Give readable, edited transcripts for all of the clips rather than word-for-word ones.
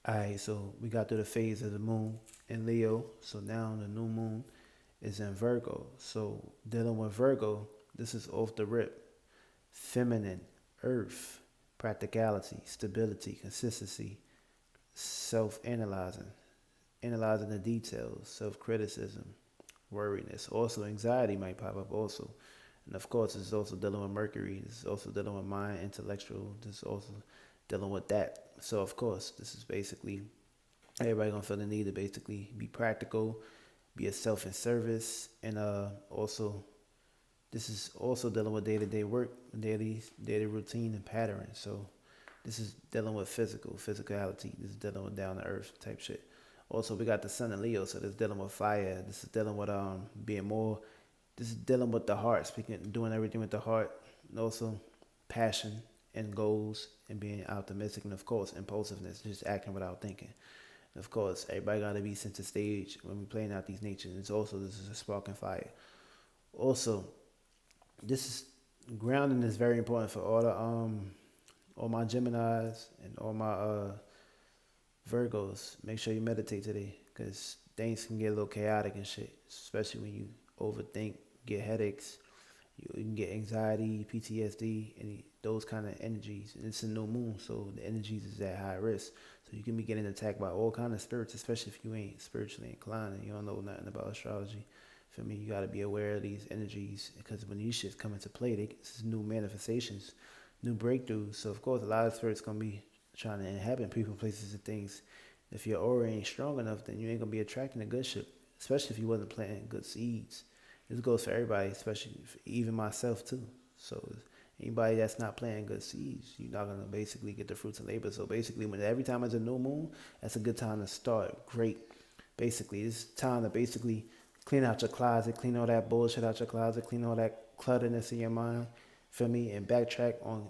Alright, so we got through the phase of the moon in Leo. So now the new moon is in Virgo. So dealing with Virgo, this is off the rip. Feminine, earth, practicality, stability, consistency, self analyzing, analyzing the details, self criticism, worriness. Also, anxiety might pop up also. And of course, it's also dealing with Mercury. This is also dealing with mind, intellectual. This is also dealing with that. So, of course, this is basically everybody gonna feel the need to basically be practical, be a self in service, and also this is also dealing with day to day work, daily routine and pattern. So this is dealing with physicality. This is dealing with down to earth type shit. Also, we got the Sun and Leo, so this is dealing with fire. This is dealing with being more. This is dealing with the heart, speaking, doing everything with the heart, and also passion and goals and being optimistic, and of course impulsiveness, just acting without thinking. And of course, everybody got to be center stage when we playing out these natures. It's also this is a spark and fire. Also, this is grounding is very important for all my Geminis and all my Virgos. Make sure you meditate today because things can get a little chaotic and shit, especially when you overthink, get headaches, you can get anxiety, PTSD, and those kind of energies. And it's a new moon, so the energies is at high risk. So you can be getting attacked by all kind of spirits, especially if you ain't spiritually inclined and you don't know nothing about astrology. For me, you got to be aware of these energies because when these shits come into play, this is new manifestations, new breakthroughs. So of course, a lot of spirits gonna be trying to inhabit people, places, and things. If your aura ain't strong enough, then you ain't gonna be attracting the good shit, especially if you wasn't planting good seeds. This goes for everybody, especially even myself too. So anybody that's not planting good seeds, you're not gonna basically get the fruits of labor. So basically, when every time it's a new moon, that's a good time to start. Great. Basically, it's time to basically clean out your closet, clean all that bullshit out your closet, clean all that clutterness in your mind, feel me, and backtrack on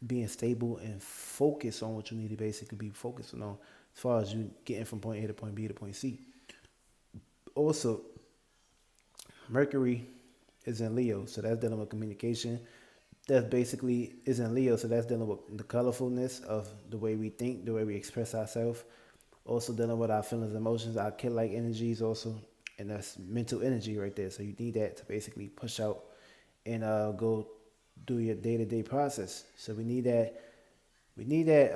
being stable and focus on what you need to basically be focusing on as far as you getting from point A to point B to point C. Also, Mercury is in Leo, so that's dealing with communication. That basically is in Leo, so that's dealing with the colorfulness of the way we think, the way we express ourselves. Also dealing with our feelings, emotions, our kid-like energies also, and that's mental energy right there. So you need that to basically push out and go do your day-to-day process. So we need that. We need that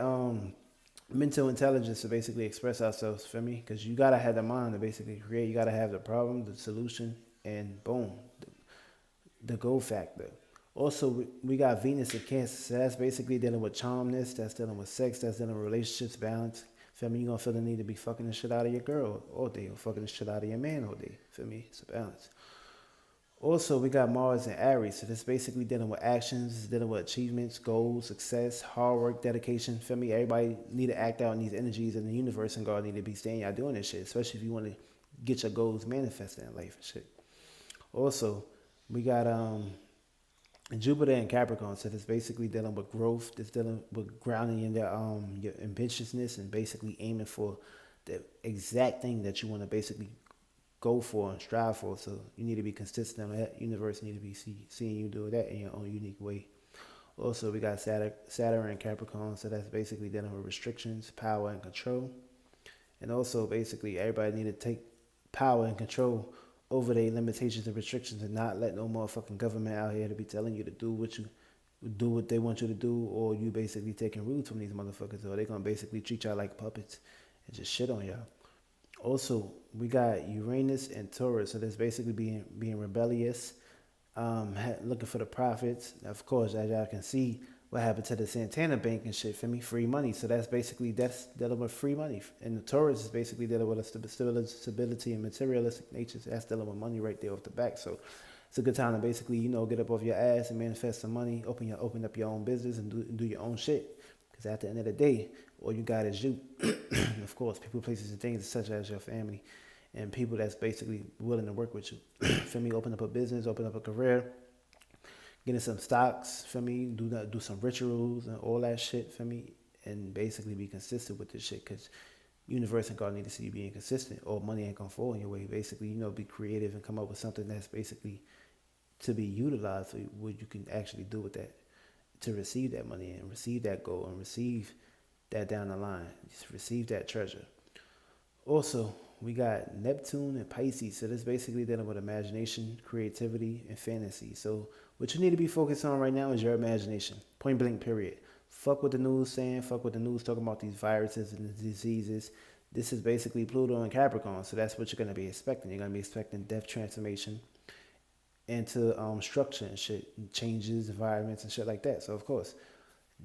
mental intelligence to basically express ourselves. For me, because you gotta have the mind to basically create. You gotta have the problem, the solution, and boom, the go factor. Also, we got Venus in Cancer, so that's basically dealing with charmness, that's dealing with sex, that's dealing with relationships, balance. Feel me? You gonna feel the need to be fucking the shit out of your girl all day, or fucking the shit out of your man all day. Feel me? It's a balance. Also, we got Mars and Aries, so that's basically dealing with actions, dealing with achievements, goals, success, hard work, dedication. Feel me? Everybody need to act out in these energies in the universe, and God need to be staying out doing this shit, especially if you want to get your goals manifested in life and shit. Also, we got Jupiter and Capricorn, so that's basically dealing with growth. That's dealing with grounding in your ambitiousness and basically aiming for the exact thing that you want to basically go for and strive for. So you need to be consistent. That universe need to be seeing you do that in your own unique way. Also, we got Saturn and Capricorn, so that's basically dealing with restrictions, power, and control. And also, basically, everybody need to take power and control over their limitations and restrictions and not let no motherfucking government out here to be telling you to do what they want you to do, or you basically taking rules from these motherfuckers, or they gonna basically treat y'all like puppets and just shit on y'all. Also, we got Uranus and Taurus, so that's basically being rebellious, looking for the profits. Of course, as y'all can see, what happened to the Santana Bank and shit for me, free money. So that's dealing with free money, and the Taurus is basically dealing with a stability and materialistic nature. So that's dealing with money right there off the back. So it's a good time to basically get up off your ass and manifest some money, open up your own business and do your own shit. Because at the end of the day, all you got is you. Of course, people, places, and things such as your family and people that's basically willing to work with you. For me, open up a business, open up a career, getting some stocks. For me, do some rituals and all that shit. For me, and basically be consistent with this shit. Because universe and God need to see you being consistent, or money ain't gonna fall in your way. Basically, be creative and come up with something that's basically to be utilized for what you can actually do with that to receive that money and receive that goal and receive that down the line. Just receive that treasure. Also, we got Neptune and Pisces. So this basically dealing with imagination, creativity, and fantasy. So what you need to be focused on right now is your imagination. Point blank, period. Fuck what the news saying. Fuck what the news talking about these viruses and the diseases. This is basically Pluto and Capricorn. So that's what you're going to be expecting. You're going to be expecting death, transformation into structure and shit, and changes, environments, and shit like that. So, of course,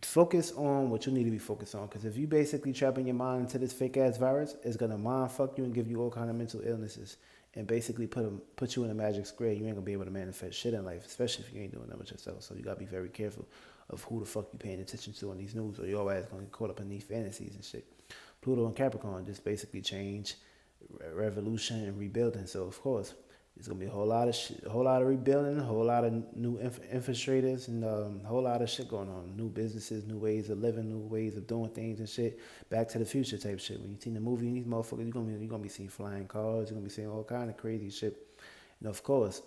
focus on what you need to be focused on, because if you basically trapping your mind into this fake ass virus, it's gonna mind fuck you and give you all kind of mental illnesses and basically put you in a magic square. You ain't gonna be able to manifest shit in life, especially if you ain't doing that with yourself. So you gotta be very careful of who the fuck you paying attention to on these news, or you're always gonna get caught up in these fantasies and shit. Pluto and Capricorn just basically change, revolution, and rebuilding. So of course, it's gonna be a whole lot of shit, a whole lot of rebuilding, a whole lot of new infiltrators, and a whole lot of shit going on. New businesses, new ways of living, new ways of doing things and shit. Back to the Future type shit. When you see the movie, these motherfuckers, you're gonna be seeing flying cars. You're gonna be seeing all kind of crazy shit. And of course,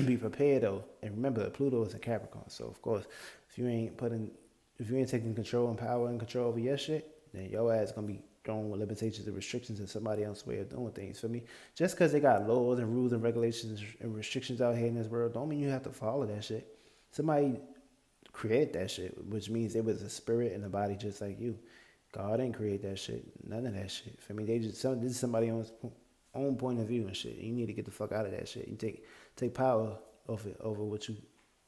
be prepared though. And remember, Pluto is a Capricorn. So of course, if you ain't taking control and power and control over your shit, then your ass gonna be thrown with limitations and restrictions in somebody else's way of doing things. For me, just because they got laws and rules and regulations and restrictions out here in this world, don't mean you have to follow that shit. Somebody created that shit, which means it was a spirit and a body just like you. God didn't create that shit. None of that shit. For me, this is somebody else's own point of view and shit. You need to get the fuck out of that shit. You take power over what you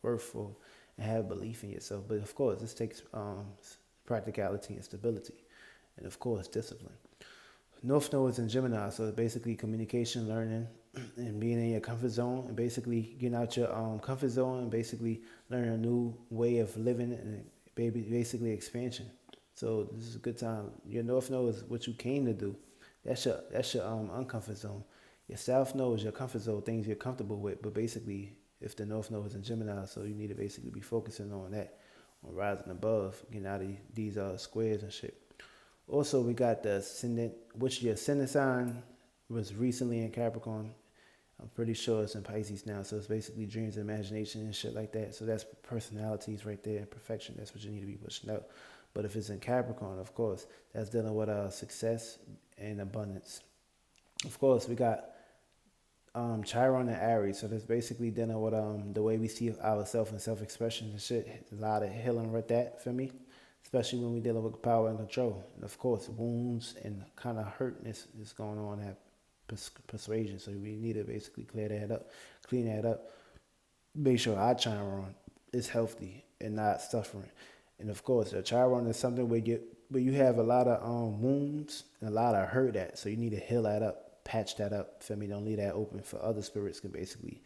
worth for and have belief in yourself. But of course, this takes practicality and stability. And of course, discipline. North Node is in Gemini, so it's basically communication, learning, and being in your comfort zone, and basically getting out your comfort zone, and basically learning a new way of living, and basically expansion. So this is a good time. Your North Node is what you came to do. That's your uncomfort zone. Your South Node is your comfort zone, things you're comfortable with. But basically, if the North Node is in Gemini, so you need to basically be focusing on that, on rising above, getting out of these squares and shit. Also, we got the Ascendant, which your Ascendant sign was recently in Capricorn. I'm pretty sure it's in Pisces now. So it's basically dreams and imagination and shit like that. So that's personalities right there and perfection. That's what you need to be pushing out. But if it's in Capricorn, of course, that's dealing with success and abundance. Of course, we got Chiron and Aries. So that's basically dealing with the way we see ourselves and self-expression and shit. There's a lot of healing with that for me, especially when we're dealing with power and control. And of course, wounds and kind of hurtness is going on at persuasion. So we need to basically clean that up, make sure our Chiron is healthy and not suffering. And of course, the Chiron is something where you have a lot of wounds and a lot of hurt at. So you need to heal that up, patch that up. For me, don't leave that open for other spirits can basically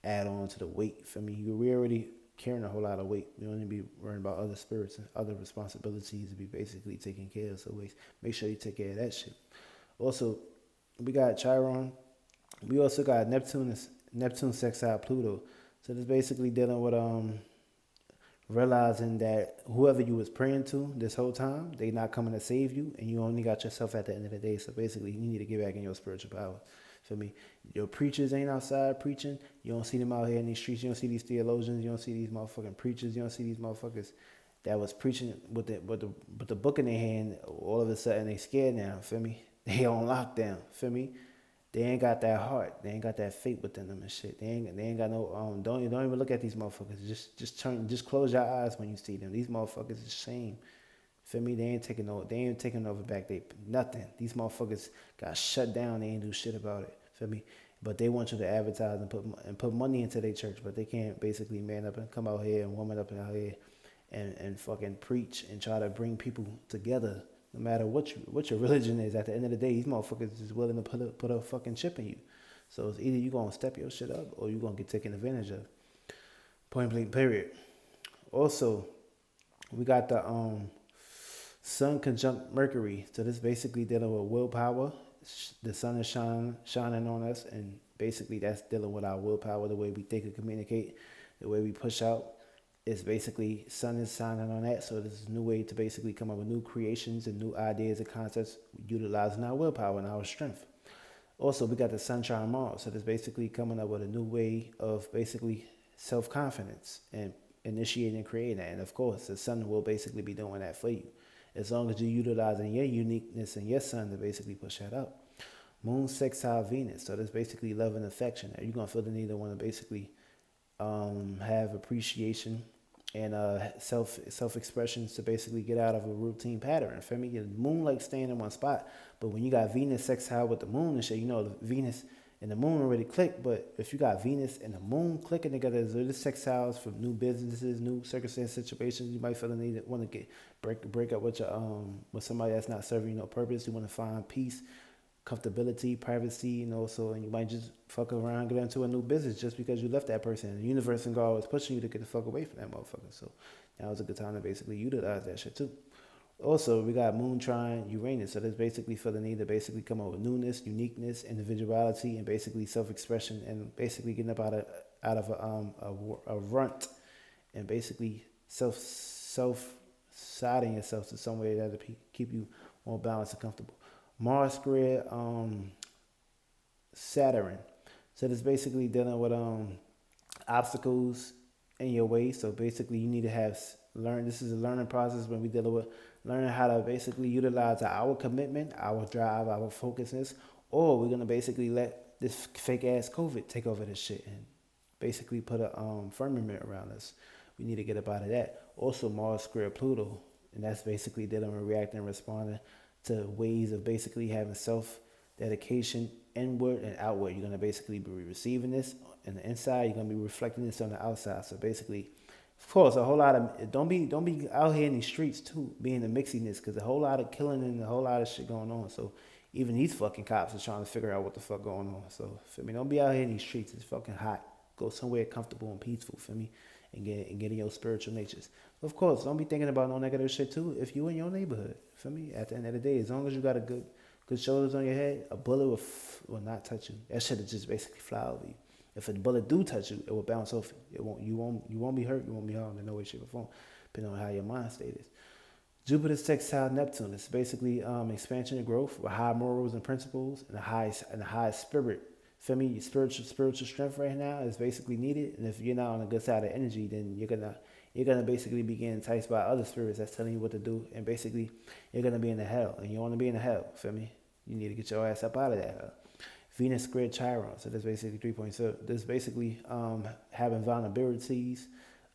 add on to the weight. For me, we already carrying a whole lot of weight. We don't need to be worrying about other spirits and other responsibilities to be basically taken care of. So make sure you take care of that shit. Also, we got Chiron. We also got Neptune sextile Pluto. So this basically dealing with realizing that whoever you was praying to this whole time, they not coming to save you, and you only got yourself at the end of the day. So basically, you need to get back in your spiritual power. For me, your preachers ain't outside preaching. You don't see them out here in these streets. You don't see these theologians. You don't see these motherfucking preachers. You don't see these motherfuckers that was preaching with the book in their hand. All of a sudden, they scared now. Feel me? They on lockdown. Feel me? They ain't got that heart. They ain't got that faith within them and shit. They ain't got no don't even look at these motherfuckers. Just close your eyes when you see them. These motherfuckers is shame. Feel me? They ain't taking over back. They nothing. These motherfuckers got shut down. They ain't do shit about it. Feel me? But they want you to advertise and put money into their church, but they can't basically man up and come out here and woman up out here and fucking preach and try to bring people together. No matter what your religion is, at the end of the day, these motherfuckers is willing to put a fucking chip in you. So it's either you gonna step your shit up or you gonna get taken advantage of. Point blank, period. Also, we got the Sun conjunct Mercury. So this basically dealing with willpower. The sun is shining on us, and basically that's dealing with our willpower, the way we think and communicate, the way we push out. It's basically sun is shining on that, so this is a new way to basically come up with new creations and new ideas and concepts, utilizing our willpower and our strength. Also, we got the Sunshine Mars, so that's basically coming up with a new way of basically self-confidence and initiating and creating that. And of course, the sun will basically be doing that for you. as long as you're utilizing your uniqueness and your sun to basically push that out. Moon sextile Venus, so that's basically love and affection. You're gonna feel the need to want to basically have appreciation and self expressions to basically get out of a routine pattern. For me, the moon like staying in one spot, but when you got Venus sextile with the moon and shit, you know the Venus and the moon already click. But if you got Venus and the moon clicking together, so this sextiles from new businesses, new circumstance situations, you might feel the need to want to get break up with your with somebody that's not serving you no purpose. You want to find peace, comfortability, privacy, so and you might just fuck around, get into a new business just because you left that person. The universe and God was pushing you to get the fuck away from that motherfucker. So now is a good time to basically utilize that shit too. Also, we got Moon trine Uranus, so that's basically for the need to basically come up with newness, uniqueness, individuality, and basically self-expression, and basically getting up out of a runt, and basically self siding yourself to some way that keep you more balanced and comfortable. Mars square Saturn. So that's basically dealing with obstacles in your way. So basically you need to learn. This is a learning process when we dealing with learning how to basically utilize our commitment, our drive, our focusness, or we're gonna basically let this fake ass COVID take over this shit and basically put a firmament around us. We need to get up out of that. Also Mars square Pluto, and that's basically dealing with reacting and responding to ways of basically having self-dedication inward and outward. You're going to basically be receiving this on the inside. You're going to be reflecting this on the outside. So basically, of course, a whole lot of, don't be out here in these streets too, being the mixiness, because a whole lot of killing and a whole lot of shit going on. So even these fucking cops are trying to figure out what the fuck going on. So, for me, don't be out here in these streets. It's fucking hot. Go somewhere comfortable and peaceful, for me, and get in your spiritual natures. Of course, don't be thinking about no negative shit too if you in your neighborhood. For me, at the end of the day, as long as you got a good shoulders on your head, a bullet will not touch you. That shit will just basically fly over you. If a bullet do touch you, it will bounce off you. You won't be hurt. You won't be harmed in no way, shape, or form, depending on how your mind state is. Jupiter sextile Neptune. It's basically expansion and growth with high morals and principles and the high spirit. For me, your spiritual strength right now is basically needed. And if you're not on the good side of energy, then you're gonna basically be getting enticed by other spirits that's telling you what to do, and basically you're gonna be in the hell, and you want to be in the hell. Feel me? You need to get your ass up out of that hell. Venus squared Chiron, so that's basically 3.0. This basically having vulnerabilities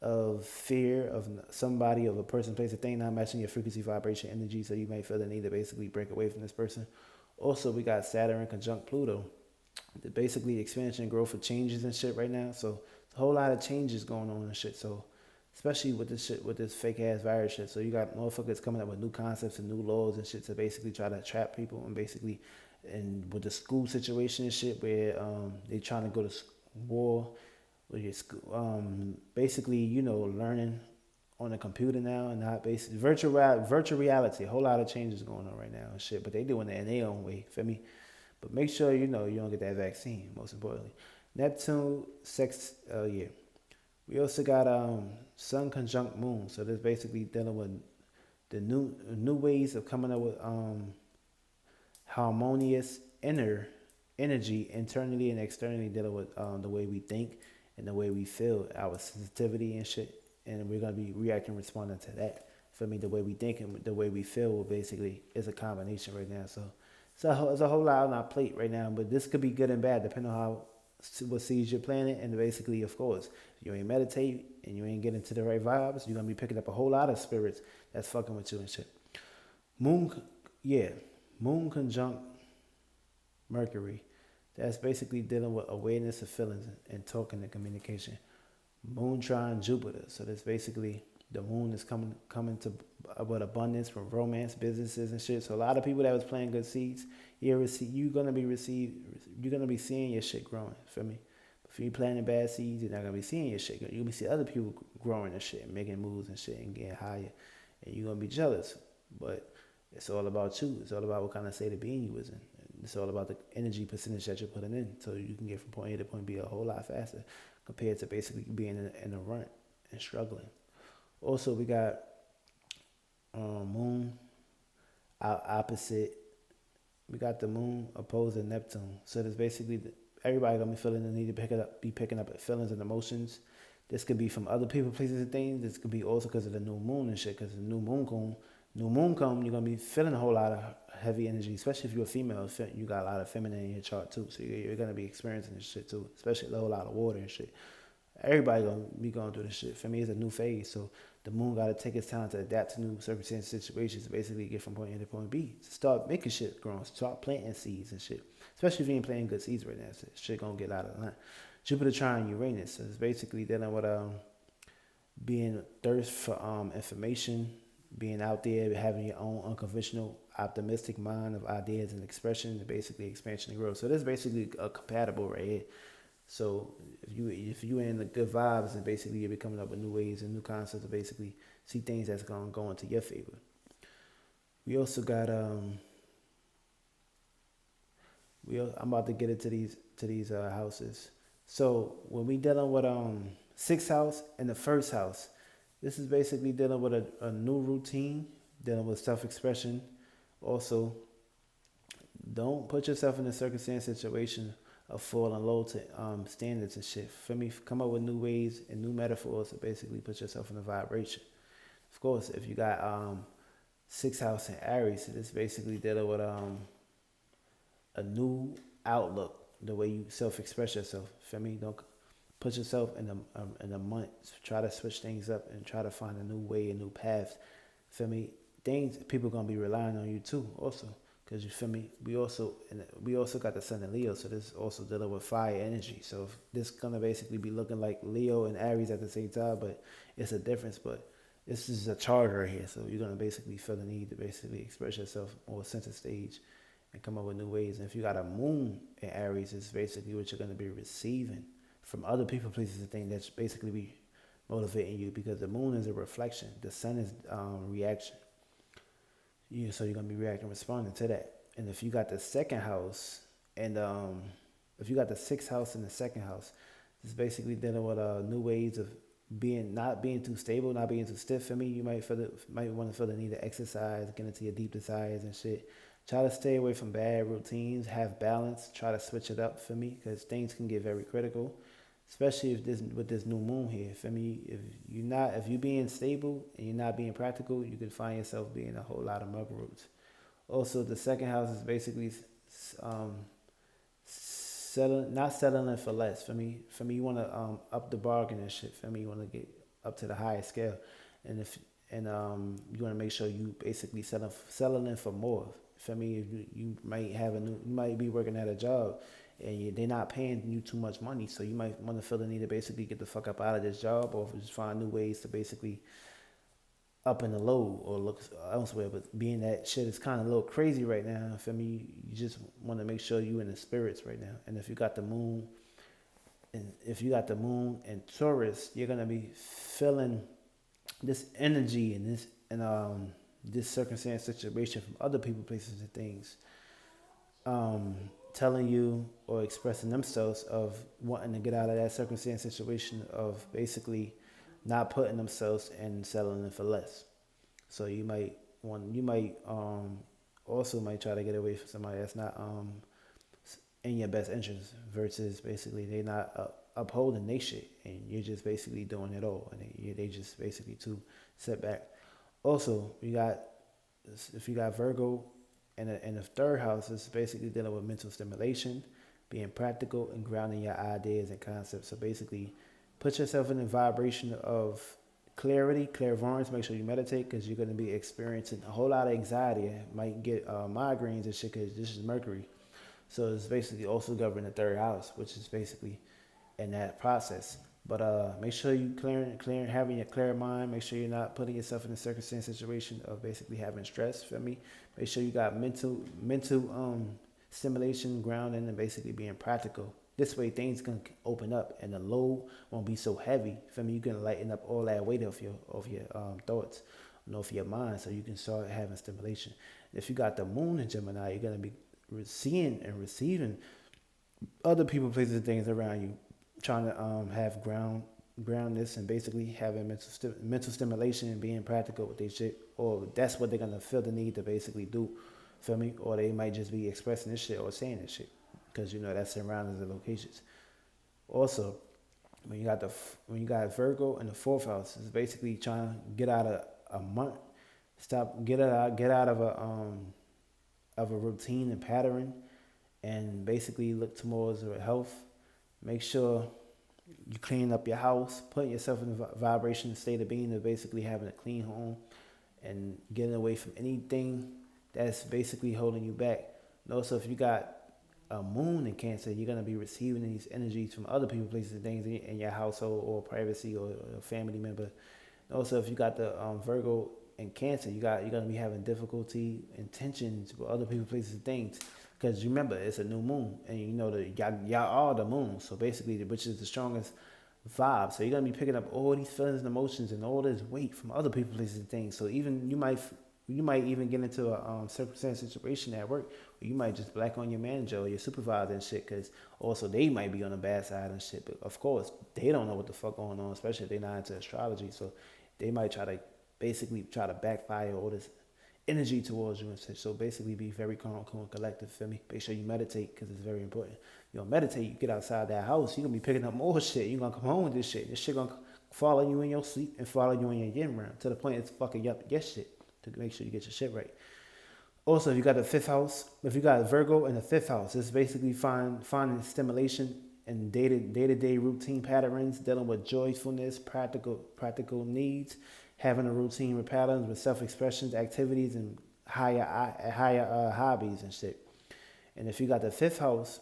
of fear of somebody, of a person, place, a thing not matching your frequency, vibration, energy. So you might feel the need to basically break away from this person. Also, we got Saturn conjunct Pluto. The basically expansion and growth of changes and shit right now. So a whole lot of changes going on and shit. So especially with this shit, with this fake ass virus shit. So you got motherfuckers coming up with new concepts and new laws and shit to basically try to trap people, and basically, and with the school situation and shit where they trying to go to war with your school, basically, learning on a computer now, and not basically virtual reality. A whole lot of changes going on right now and shit, but they doing it in their own way. Feel me? But make sure you don't get that vaccine, most importantly. Neptune, yeah. We also got Sun conjunct Moon. So that's basically dealing with the new ways of coming up with harmonious inner energy, internally and externally, dealing with the way we think and the way we feel, our sensitivity and shit. And we're going to be reacting, responding to that. For me, the way we think and the way we feel basically is a combination right now. So it's a whole lot on our plate right now, but this could be good and bad depending on what seeds you're planting. And basically, of course, if you ain't meditate and you ain't getting to the right vibes, you're gonna be picking up a whole lot of spirits that's fucking with you and shit. Moon conjunct Mercury. That's basically dealing with awareness of feelings and talking and communication. Moon trine Jupiter. So that's basically the moon is coming to with abundance from romance, businesses and shit. So a lot of people that was planting good seeds, you're gonna be seeing your shit growing. Feel me? If you're planting bad seeds, you're not gonna be seeing your shit. You're gonna be seeing other people growing and shit, and making moves and shit, and getting higher, and you're gonna be jealous. But it's all about you. It's all about what kind of state of being you was in. It's all about the energy percentage that you're putting in, so you can get from point A to point B a whole lot faster compared to basically being in a rut and struggling. Also, we got Moon opposite. We got the Moon opposed to Neptune. So there's basically everybody gonna be feeling the need to be picking up feelings and emotions. This could be from other people, places, and things. This could be also because of the new moon and shit. Because the new moon New moon come, you're gonna be feeling a whole lot of heavy energy, especially if you're a female. You got a lot of feminine in your chart too, so you're gonna be experiencing this shit too, especially a whole lot of water and shit. Everybody gonna be going through this shit. For me, it's a new phase, so the moon gotta take its time to adapt to new circumstances, situations, to basically get from point A to point B. Start making shit grow, start planting seeds and shit. Especially if you ain't planting good seeds right now, so shit gonna get out of line. Jupiter trine Uranus, so it's basically dealing with being thirst for information, being out there, having your own unconventional, optimistic mind of ideas and expression, and basically expansion and growth. So this is basically a compatible right here. So if you in the good vibes, and basically you'll be coming up with new ways and new concepts to basically see things that's gonna go into your favor. We also got I'm about to get into these houses. So when we dealing with sixth house and the first house, this is basically dealing with a new routine, dealing with self-expression. Also, don't put yourself in a circumstance situation of falling low to standards and shit. For me, come up with new ways and new metaphors to basically put yourself in a vibration. Of course, if you got sixth house in Aries, it's basically dealing with a new outlook, the way you self-express yourself. For me, don't put yourself in a month. Try to switch things up and try to find a new way, a new path. For me, people gonna be relying on you too, also. Cause you feel me. We also got the Sun in Leo, so this also dealing with fire energy. So this gonna basically be looking like Leo and Aries at the same time, but it's a difference. But this is a charge right here, so you're gonna basically feel the need to basically express yourself more center stage and come up with new ways. And if you got a Moon in Aries, it's basically what you're gonna be receiving from other people, places, and things that's basically be motivating you, because the Moon is a reflection. The Sun is reaction. Yeah, so you're gonna be reacting, responding to that. And if you got the second house, and if you got the sixth house and the second house, it's basically dealing with new ways of not being too stable, not being too stiff. For me, you might want to feel the need to exercise, get into your deep desires and shit. Try to stay away from bad routines, have balance. Try to switch it up for me, because things can get very critical, especially with this new moon here. For me, if you're being stable and you're not being practical, you could find yourself being a whole lot of mug roots. Also, the second house is basically not settling for less. For me, you want to up the bargain and shit. For me, you want to get up to the highest scale, and you want to make sure you basically settling for more. For me, you might be working at a job, and they're not paying you too much money, so you might want to feel the need to basically get the fuck up out of this job, or just find new ways to basically up in the low or look elsewhere. But being that shit is kind of a little crazy right now, for me, you just want to make sure you in the spirits right now. And if you got the moon, and Taurus, you're gonna be feeling this energy and this circumstance, situation from other people, places, and things. Telling you or expressing themselves of wanting to get out of that circumstance, situation, of basically not putting themselves and settling for less. So you might also might try to get away from somebody that's not in your best interest, versus basically they not upholding their shit, and you're just basically doing it all, and they just basically too set back. Also, if you got Virgo and the third house, is basically dealing with mental stimulation, being practical, and grounding your ideas and concepts. So basically, put yourself in a vibration of clarity, clairvoyance. Make sure you meditate, because you're going to be experiencing a whole lot of anxiety. Might get migraines and shit, because this is Mercury. So it's basically also governing the third house, which is basically in that process. But make sure you having a clear mind. Make sure you're not putting yourself in a circumstance, situation of basically having stress. For me, make sure you got mental stimulation, grounding, and basically being practical. This way, things can open up, and the load won't be so heavy. For me, you can lighten up all that weight of your thoughts, and off your mind, so you can start having stimulation. If you got the moon in Gemini, you're gonna be seeing and receiving other people, places, and things around you, trying to have groundness, and basically having mental stimulation and being practical with their shit, or that's what they're gonna feel the need to basically do. Feel me? Or they might just be expressing this shit or saying this shit, because that's surroundings and locations. Also, when you got Virgo in the fourth house, it's basically trying to get out of a month Get out of a routine and pattern, and basically look towards your health. Make sure you clean up your house, put yourself in a vibration state of being of basically having a clean home and getting away from anything that's basically holding you back. And also, if you got a moon in Cancer, you're gonna be receiving these energies from other people, places, and things in your household or privacy or a family member. And also, if you got the Virgo in Cancer, you're gonna be having difficulty and tensions with other people, places, and things. Because remember, it's a new moon, and you know that y'all are the moon. So basically, which is the strongest vibe. So you're gonna be picking up all these feelings and emotions and all this weight from other people, places, and things. So even you might even get into a circumstance situation at work where you might just black on your manager or your supervisor and shit, because also they might be on the bad side and shit. But of course, they don't know what the fuck going on, especially if they're not into astrology. So they might try to backfire all this energy towards you and such. So basically, be very calm, cool, and collective. Feel me? Make sure you meditate because it's very important. You know, meditate. You get outside that house, you're gonna be picking up more shit. You're gonna come home with this shit. This shit gonna follow you in your sleep and follow you in your yin realm to the point it's fucking up your shit to make sure you get your shit right. Also, if you got the fifth house, if you got Virgo in the fifth house, it's basically finding stimulation in day-to-day routine patterns, dealing with joyfulness, practical needs, having a routine with patterns with self-expressions, activities, and higher hobbies and shit. And if you got the fifth house,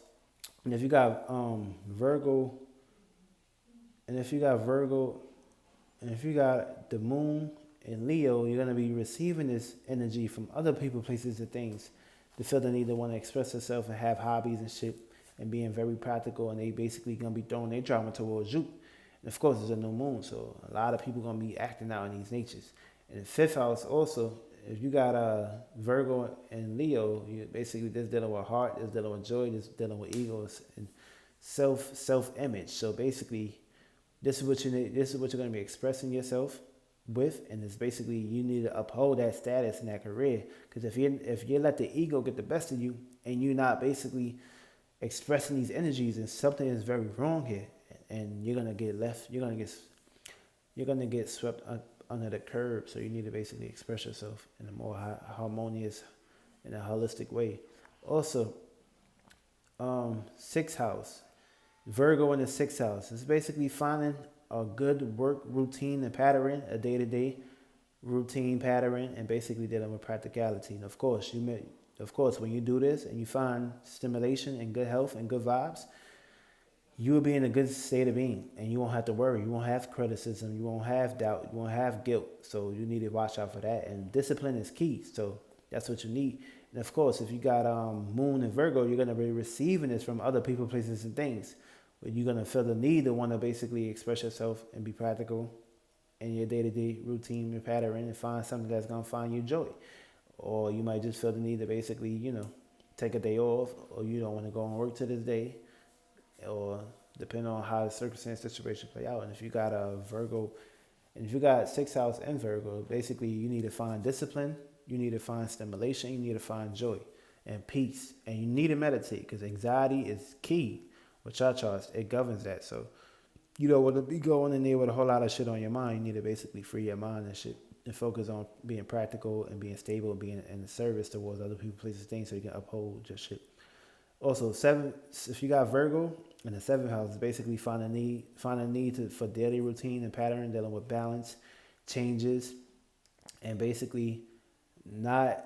and if you got Virgo, and if you got Virgo, and if you got the moon in Leo, you're gonna be receiving this energy from other people, places, and things to feel the need to want to express themselves and have hobbies and shit and being very practical, and they basically gonna be throwing their drama towards you. And of course, it's a new moon, so a lot of people gonna be acting out in these natures. And the fifth house also, if you got Virgo and Leo, you basically this dealing with heart, this dealing with joy, this dealing with egos and self image. So basically, this is what you need. This is what you're gonna be expressing yourself with, and it's basically you need to uphold that status in that career. Because if you let the ego get the best of you and you're not basically expressing these energies, and something is very wrong here, and you're gonna get left. You're gonna get swept under the curb. So you need to basically express yourself in a more harmonious, in a holistic way. Also, sixth house, Virgo in the sixth house. It's basically finding a good work routine and pattern, a day-to-day routine pattern, and basically dealing with practicality. And of course, when you do this and you find stimulation and good health and good vibes, you will be in a good state of being, and you won't have to worry. You won't have criticism. You won't have doubt. You won't have guilt. So you need to watch out for that. And discipline is key. So that's what you need. And of course, if you got Moon and Virgo, you're gonna be receiving this from other people, places, and things. But you're gonna feel the need to want to basically express yourself and be practical in your day-to-day routine and pattern, and find something that's gonna find you joy. Or you might just feel the need to basically, take a day off, or you don't want to go and work to this day, or depending on how the circumstance situation play out. And if you got a Virgo, and if you got sixth house and Virgo, basically you need to find discipline, you need to find stimulation, you need to find joy and peace, and you need to meditate because anxiety is key. With your charts, it governs that. So you don't want to be going in there with a whole lot of shit on your mind. You need to basically free your mind and shit and focus on being practical and being stable and being in service towards other people, places, things, so you can uphold your shit. Also, if you got Virgo in the seventh house, it's basically find a need for daily routine and pattern, dealing with balance, changes, and basically not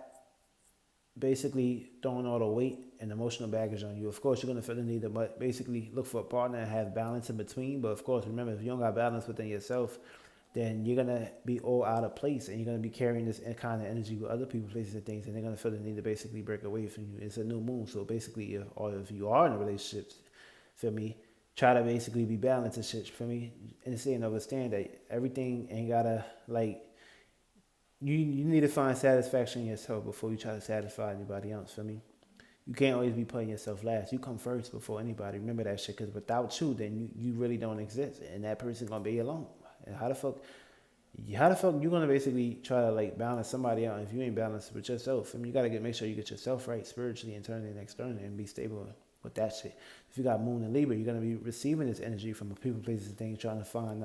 throwing all the weight and emotional baggage on you. Of course, you're going to feel the need to basically look for a partner and have balance in between. But of course, remember, if you don't got balance within yourself, then you're going to be all out of place, and you're going to be carrying this kind of energy with other people, places, and things, and they're going to feel the need to basically break away from you. It's a new moon. So basically, if you are in a relationship, feel me, try to basically be balanced and shit, feel me, and understand that everything ain't got to, you need to find satisfaction in yourself before you try to satisfy anybody else, feel me? You can't always be putting yourself last. You come first before anybody. Remember that shit, because without you, then you really don't exist, and that person's going to be alone. And how the fuck you going to basically try to balance somebody out if you ain't balanced with yourself? I mean, you got to make sure you get yourself right spiritually, internally, and externally, and be stable with that shit. If you got Moon and Libra, you're gonna be receiving this energy from people, places, and things, trying to find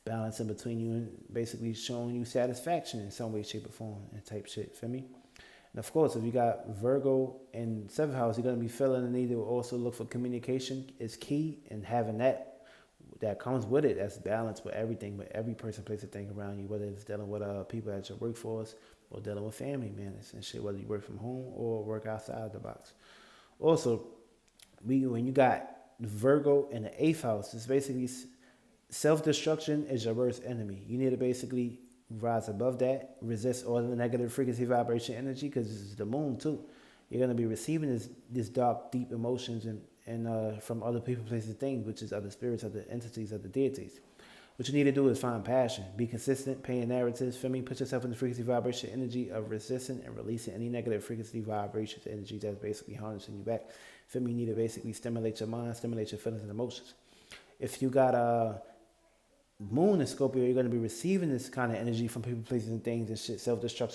balance in between you and basically showing you satisfaction in some way, shape, or form and type shit. Feel me? And of course, if you got Virgo in 7th house, you're gonna be feeling the need to also look for communication is key, and having that comes with it. That's balance with everything, with every person, place, and thing around you, whether it's dealing with people at your workforce or dealing with family, man, and shit, whether you work from home or work outside of the box. Also, when you got Virgo in the 8th house, it's basically self-destruction is your worst enemy. You need to basically rise above that, resist all the negative frequency vibration energy, because this is the moon too. You're going to be receiving this dark, deep emotions and from other people, places, and things, which is other spirits, other entities, other deities. What you need to do is find passion, be consistent, paint narratives, feel me? Put yourself in the frequency vibration energy of resisting and releasing any negative frequency vibrations energy that's basically harnessing you back. Feel me? You need to basically stimulate your mind, stimulate your feelings and emotions. If you got a Moon in Scorpio, you're going to be receiving this kind of energy from people, places, and things and shit, self-destruction